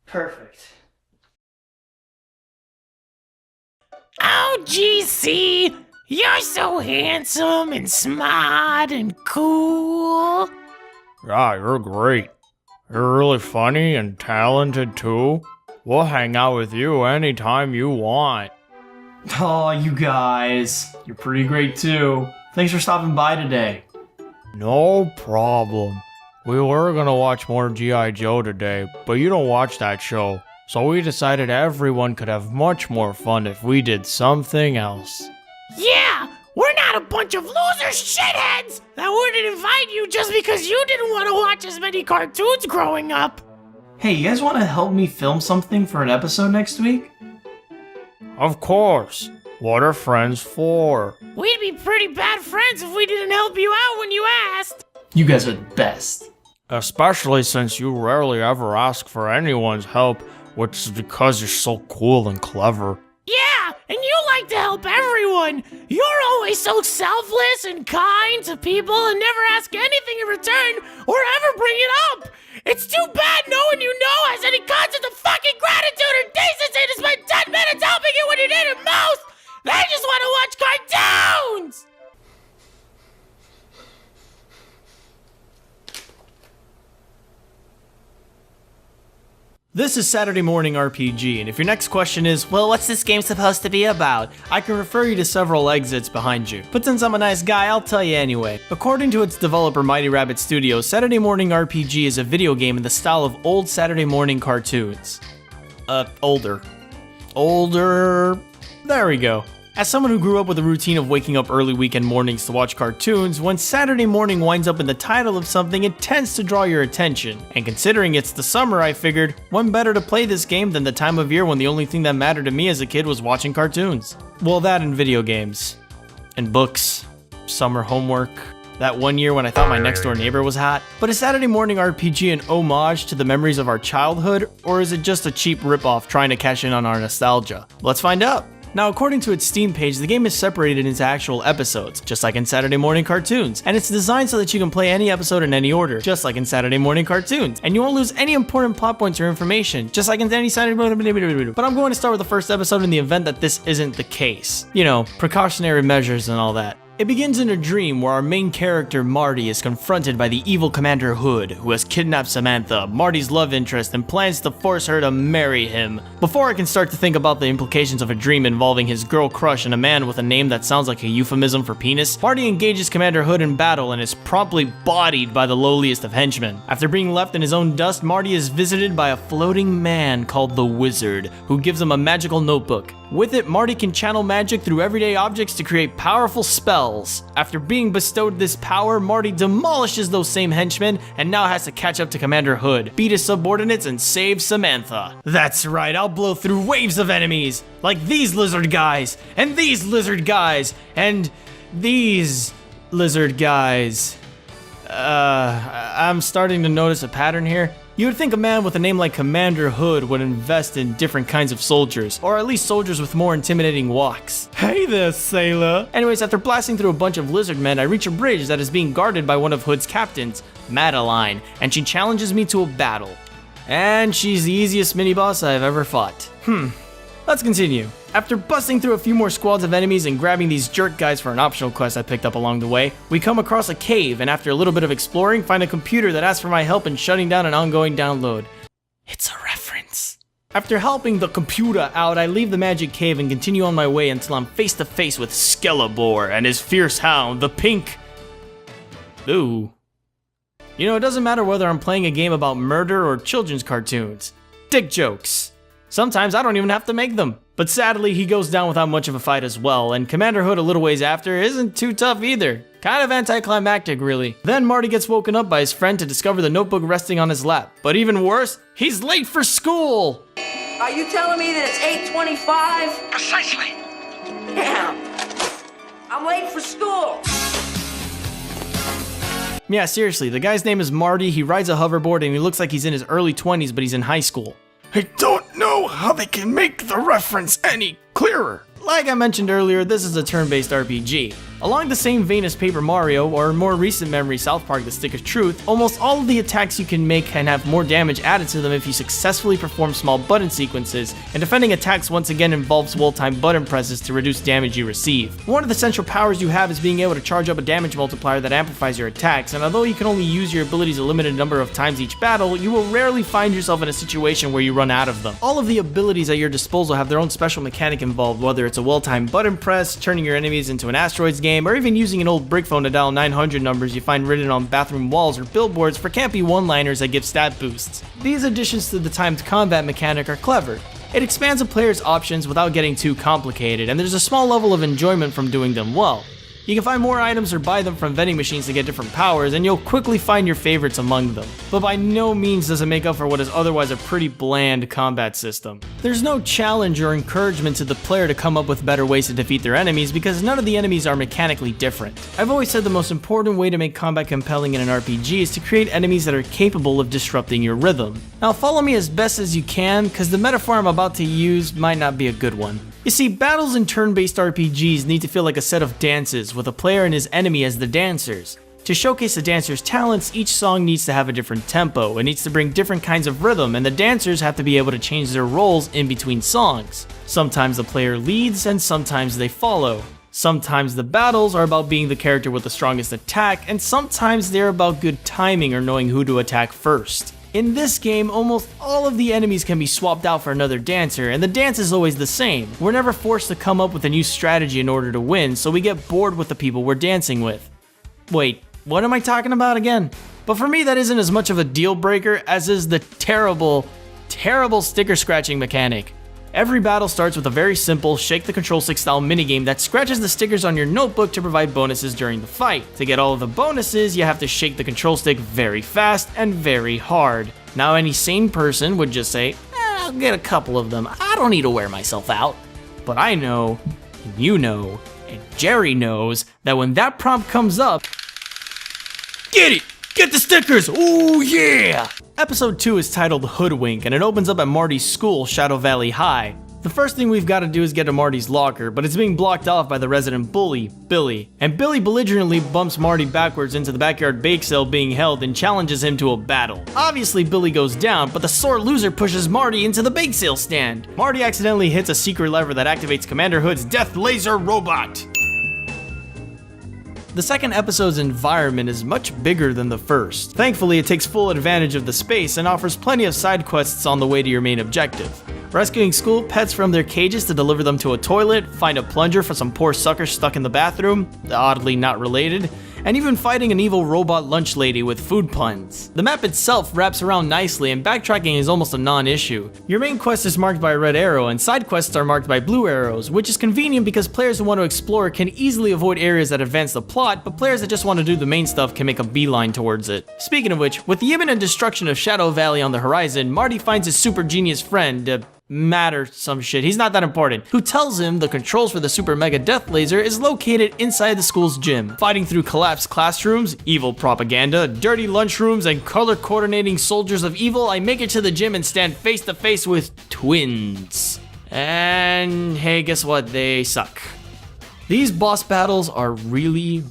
Perfect. Oh, GC, you're so handsome and smart and cool. Yeah, you're great. You're really funny and talented too. We'll hang out with you anytime you want. Oh, you guys. You're pretty great too. Thanks for stopping by today. No problem. We were gonna watch more G.I. Joe today, but you don't watch that show. So we decided everyone could have much more fun if we did something else. Yeah, we're not a bunch of loser shitheads that wouldn't invite you just because you didn't want to watch as many cartoons growing up. Hey, you guys want to help me film something for an episode next week? Of course. What are friends for? We'd be pretty bad friends if we didn't help you out when you asked. You guys are the best. Especially since you rarely ever ask for anyone's help, which is because you're so cool and clever. Yeah, and you like to help everyone. You're always so selfless and kind to people and never ask anything in return or ever bring it up. It's too bad no one you know has any concept of fucking gratitude or decency to spend 10 minutes helping you when you need it most. They just want to watch cartoons. This is Saturday Morning RPG, and if your next question is, well, what's this game supposed to be about? I can refer you to several exits behind you. But since I'm a nice guy, I'll tell you anyway. According to its developer Mighty Rabbit Studios, Saturday Morning RPG is a video game in the style of old Saturday morning cartoons. Older. There we go. As someone who grew up with a routine of waking up early weekend mornings to watch cartoons, when Saturday morning winds up in the title of something, it tends to draw your attention. And considering it's the summer, I figured, when better to play this game than the time of year when the only thing that mattered to me as a kid was watching cartoons? Well, that and video games. And books. Summer homework. That one year when I thought my next door neighbor was hot. But is Saturday Morning RPG an homage to the memories of our childhood, or is it just a cheap ripoff trying to cash in on our nostalgia? Let's find out. Now, according to its Steam page, the game is separated into actual episodes, just like in Saturday morning cartoons, and it's designed so that you can play any episode in any order, just like in Saturday morning cartoons, and you won't lose any important plot points or information, just like in any Saturday morning. But I'm going to start with the first episode in the event that this isn't the case. You know, precautionary measures and all that. It begins in a dream where our main character, Marty, is confronted by the evil Commander Hood, who has kidnapped Samantha, Marty's love interest, and plans to force her to marry him. Before I can start to think about the implications of a dream involving his girl crush and a man with a name that sounds like a euphemism for penis, Marty engages Commander Hood in battle and is promptly bodied by the lowliest of henchmen. After being left in his own dust, Marty is visited by a floating man called the Wizard, who gives him a magical notebook. With it, Marty can channel magic through everyday objects to create powerful spells. After being bestowed this power, Marty demolishes those same henchmen and now has to catch up to Commander Hood, beat his subordinates, and save Samantha. That's right, I'll blow through waves of enemies, like these lizard guys, and these lizard guys, and these lizard guys. I'm starting to notice a pattern here. You would think a man with a name like Commander Hood would invest in different kinds of soldiers, or at least soldiers with more intimidating walks. Hey there, sailor! Anyways, after blasting through a bunch of lizard men, I reach a bridge that is being guarded by one of Hood's captains, Madeline, and she challenges me to a battle. And she's the easiest mini-boss I've ever fought. Let's continue. After busting through a few more squads of enemies and grabbing these jerk guys for an optional quest I picked up along the way, we come across a cave and after a little bit of exploring, find a computer that asks for my help in shutting down an ongoing download. It's a reference. After helping the computer out, I leave the magic cave and continue on my way until I'm face to face with Skellabor and his fierce hound, the Pink... Ooh. You know, it doesn't matter whether I'm playing a game about murder or children's cartoons. Dick jokes. Sometimes I don't even have to make them. But sadly, he goes down without much of a fight as well, and Commander Hood a little ways after isn't too tough either. Kind of anticlimactic, really. Then Marty gets woken up by his friend to discover the notebook resting on his lap. But even worse, he's late for school! Are you telling me that it's 8:25? Precisely. Damn. I'm late for school. Yeah, seriously, the guy's name is Marty, he rides a hoverboard, and he looks like he's in his early 20s, but he's in high school. I don't know how they can make the reference any clearer. Like I mentioned earlier, this is a turn-based RPG. Along the same vein as Paper Mario, or in more recent memory South Park The Stick of Truth, almost all of the attacks you can make can have more damage added to them if you successfully perform small button sequences, and defending attacks once again involves well-timed button presses to reduce damage you receive. One of the central powers you have is being able to charge up a damage multiplier that amplifies your attacks, and although you can only use your abilities a limited number of times each battle, you will rarely find yourself in a situation where you run out of them. All of the abilities at your disposal have their own special mechanic involved, whether it's a well-timed button press, turning your enemies into an asteroids game, or even using an old brick phone to dial 900 numbers you find written on bathroom walls or billboards for campy one-liners that give stat boosts. These additions to the timed combat mechanic are clever. It expands a player's options without getting too complicated, and there's a small level of enjoyment from doing them well. You can find more items or buy them from vending machines to get different powers, and you'll quickly find your favorites among them. But by no means does it make up for what is otherwise a pretty bland combat system. There's no challenge or encouragement to the player to come up with better ways to defeat their enemies because none of the enemies are mechanically different. I've always said the most important way to make combat compelling in an RPG is to create enemies that are capable of disrupting your rhythm. Now follow me as best as you can, because the metaphor I'm about to use might not be a good one. You see, battles in turn-based RPGs need to feel like a set of dances with a player and his enemy as the dancers. To showcase the dancer's talents, each song needs to have a different tempo, it needs to bring different kinds of rhythm, and the dancers have to be able to change their roles in between songs. Sometimes the player leads and sometimes they follow. Sometimes the battles are about being the character with the strongest attack, and sometimes they're about good timing or knowing who to attack first. In this game, almost all of the enemies can be swapped out for another dancer, and the dance is always the same. We're never forced to come up with a new strategy in order to win, so we get bored with the people we're dancing with. Wait, what am I talking about again? But for me, that isn't as much of a deal breaker as is the terrible sticker scratching mechanic. Every battle starts with a very simple shake the control stick style minigame that scratches the stickers on your notebook to provide bonuses during the fight. To get all of the bonuses, you have to shake the control stick very fast and very hard. Now any sane person would just say, I'll get a couple of them, I don't need to wear myself out. But I know, and you know, and Jerry knows that when that prompt comes up, get it! Get the stickers! Ooh yeah! Episode 2 is titled Hoodwink, and it opens up at Marty's school, Shadow Valley High. The first thing we've got to do is get to Marty's locker, but it's being blocked off by the resident bully, Billy. And Billy belligerently bumps Marty backwards into the backyard bake sale being held and challenges him to a battle. Obviously Billy goes down, but the sore loser pushes Marty into the bake sale stand. Marty accidentally hits a secret lever that activates Commander Hood's Death Laser Robot. The second episode's environment is much bigger than the first. Thankfully, it takes full advantage of the space and offers plenty of side quests on the way to your main objective. Rescuing school pets from their cages to deliver them to a toilet, find a plunger for some poor sucker stuck in the bathroom, oddly not related, and even fighting an evil robot lunch lady with food puns. The map itself wraps around nicely and backtracking is almost a non-issue. Your main quest is marked by a red arrow and side quests are marked by blue arrows, which is convenient because players who want to explore can easily avoid areas that advance the plot, but players that just want to do the main stuff can make a beeline towards it. Speaking of which, with the imminent destruction of Shadow Valley on the horizon, Marty finds his super genius friend, Matt or some shit, he's not that important, who tells him the controls for the super mega death laser is located inside the school's gym. Fighting through collapsed classrooms, evil propaganda, dirty lunchrooms, and color coordinating soldiers of evil, I make it to the gym and stand face to face with twins. And hey, guess what? They suck. These boss battles are really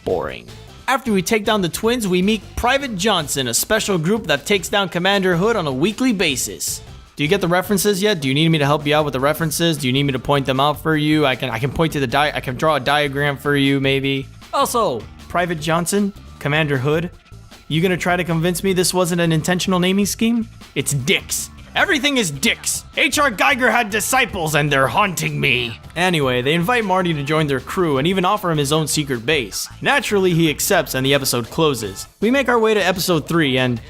boring. After we take down the twins, we meet Private Johnson, a special group that takes down Commander Hood on a weekly basis. Do you get the references yet? Do you need me to help you out with the references? Do you need me to point them out for you? I can point to I can draw a diagram for you maybe. Also, Private Johnson, Commander Hood, you gonna try to convince me this wasn't an intentional naming scheme? It's dicks. Everything is dicks. H.R. Geiger had disciples and they're haunting me. Anyway, they invite Marty to join their crew and even offer him his own secret base. Naturally, he accepts and the episode closes. We make our way to episode 3 and,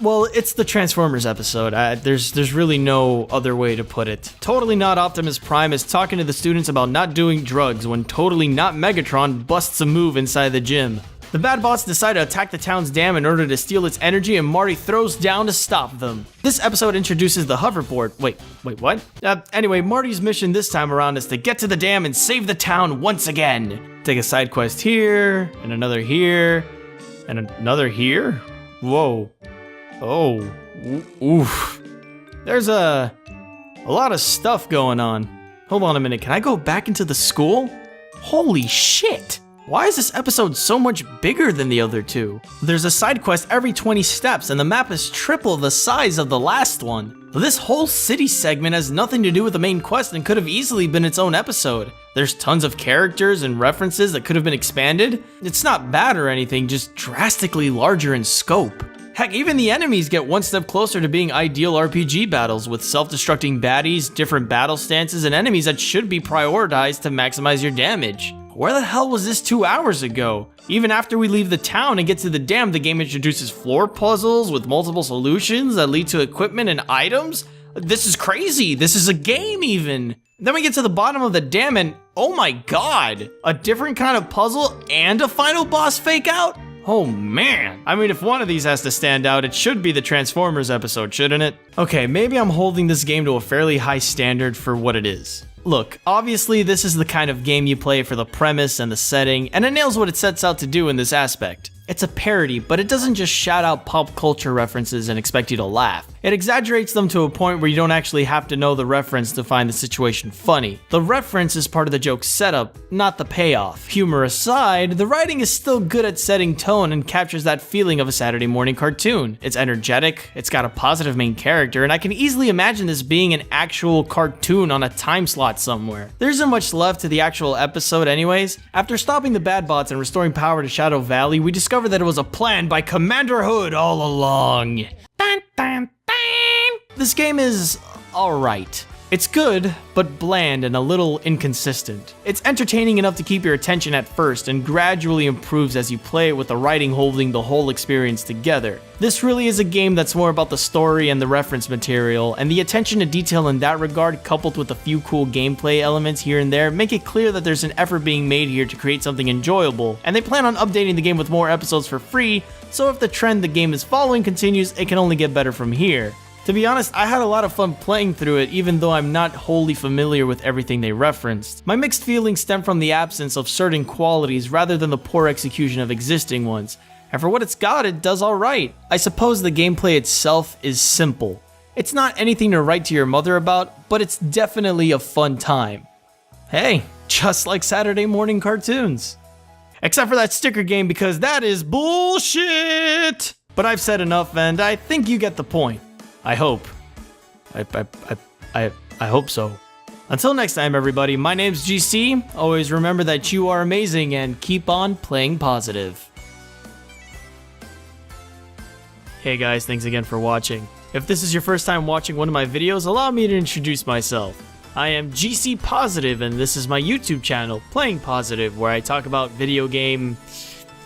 well, it's the Transformers episode. There's really no other way to put it. Totally Not Optimus Prime is talking to the students about not doing drugs when Totally Not Megatron busts a move inside the gym. The bad bots decide to attack the town's dam in order to steal its energy, and Marty throws down to stop them. This episode introduces the hoverboard. Wait, what? Anyway, Marty's mission this time around is to get to the dam and save the town once again. Take a side quest here, and another here, and another here? Whoa. Oh, oof. There's a lot of stuff going on. Hold on a minute, can I go back into the school? Holy shit! Why is this episode so much bigger than the other two? There's a side quest every 20 steps and the map is triple the size of the last one. This whole city segment has nothing to do with the main quest and could have easily been its own episode. There's tons of characters and references that could have been expanded. It's not bad or anything, just drastically larger in scope. Heck, even the enemies get one step closer to being ideal RPG battles with self-destructing baddies, different battle stances, and enemies that should be prioritized to maximize your damage. Where the hell was this 2 hours ago? Even after we leave the town and get to the dam, the game introduces floor puzzles with multiple solutions that lead to equipment and items? This is crazy, this is a game even! Then we get to the bottom of the dam and, oh my god! A different kind of puzzle and a final boss fake out? Oh man! I mean, if one of these has to stand out, it should be the Transformers episode, shouldn't it? Okay, maybe I'm holding this game to a fairly high standard for what it is. Look, obviously this is the kind of game you play for the premise and the setting, and it nails what it sets out to do in this aspect. It's a parody, but it doesn't just shout out pop culture references and expect you to laugh. It exaggerates them to a point where you don't actually have to know the reference to find the situation funny. The reference is part of the joke's setup, not the payoff. Humor aside, the writing is still good at setting tone and captures that feeling of a Saturday morning cartoon. It's energetic, it's got a positive main character, and I can easily imagine this being an actual cartoon on a time slot somewhere. There isn't much left to the actual episode anyways. After stopping the bad bots and restoring power to Shadow Valley, we discovered that it was a plan by Commander Hood all along. Dun, dun, dun. This game is alright. It's good, but bland and a little inconsistent. It's entertaining enough to keep your attention at first and gradually improves as you play it with the writing holding the whole experience together. This really is a game that's more about the story and the reference material, and the attention to detail in that regard coupled with a few cool gameplay elements here and there make it clear that there's an effort being made here to create something enjoyable, and they plan on updating the game with more episodes for free, so if the trend the game is following continues, it can only get better from here. To be honest, I had a lot of fun playing through it even though I'm not wholly familiar with everything they referenced. My mixed feelings stem from the absence of certain qualities rather than the poor execution of existing ones. And for what it's got, it does alright. I suppose the gameplay itself is simple. It's not anything to write to your mother about, but it's definitely a fun time. Hey, just like Saturday morning cartoons. Except for that sticker game because that is bullshit! But I've said enough and I think you get the point. I hope. I hope so. Until next time, everybody, my name's GC. Always remember that you are amazing and keep on playing positive. Hey guys, thanks again for watching. If this is your first time watching one of my videos, allow me to introduce myself. I am GC Positive, and this is my YouTube channel, Playing Positive, where I talk about video game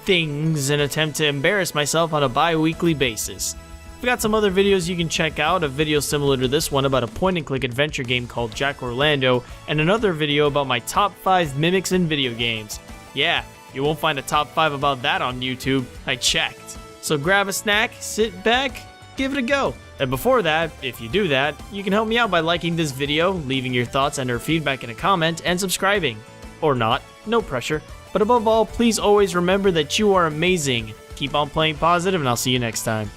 things and attempt to embarrass myself on a bi-weekly basis. We've got some other videos you can check out, a video similar to this one about a point-and-click adventure game called Jack Orlando, and another video about my top 5 mimics in video games. Yeah, you won't find a top 5 about that on YouTube, I checked. So grab a snack, sit back, give it a go. And before that, if you do that, you can help me out by liking this video, leaving your thoughts and or feedback in a comment, and subscribing. Or not, no pressure. But above all, please always remember that you are amazing. Keep on playing positive, and I'll see you next time.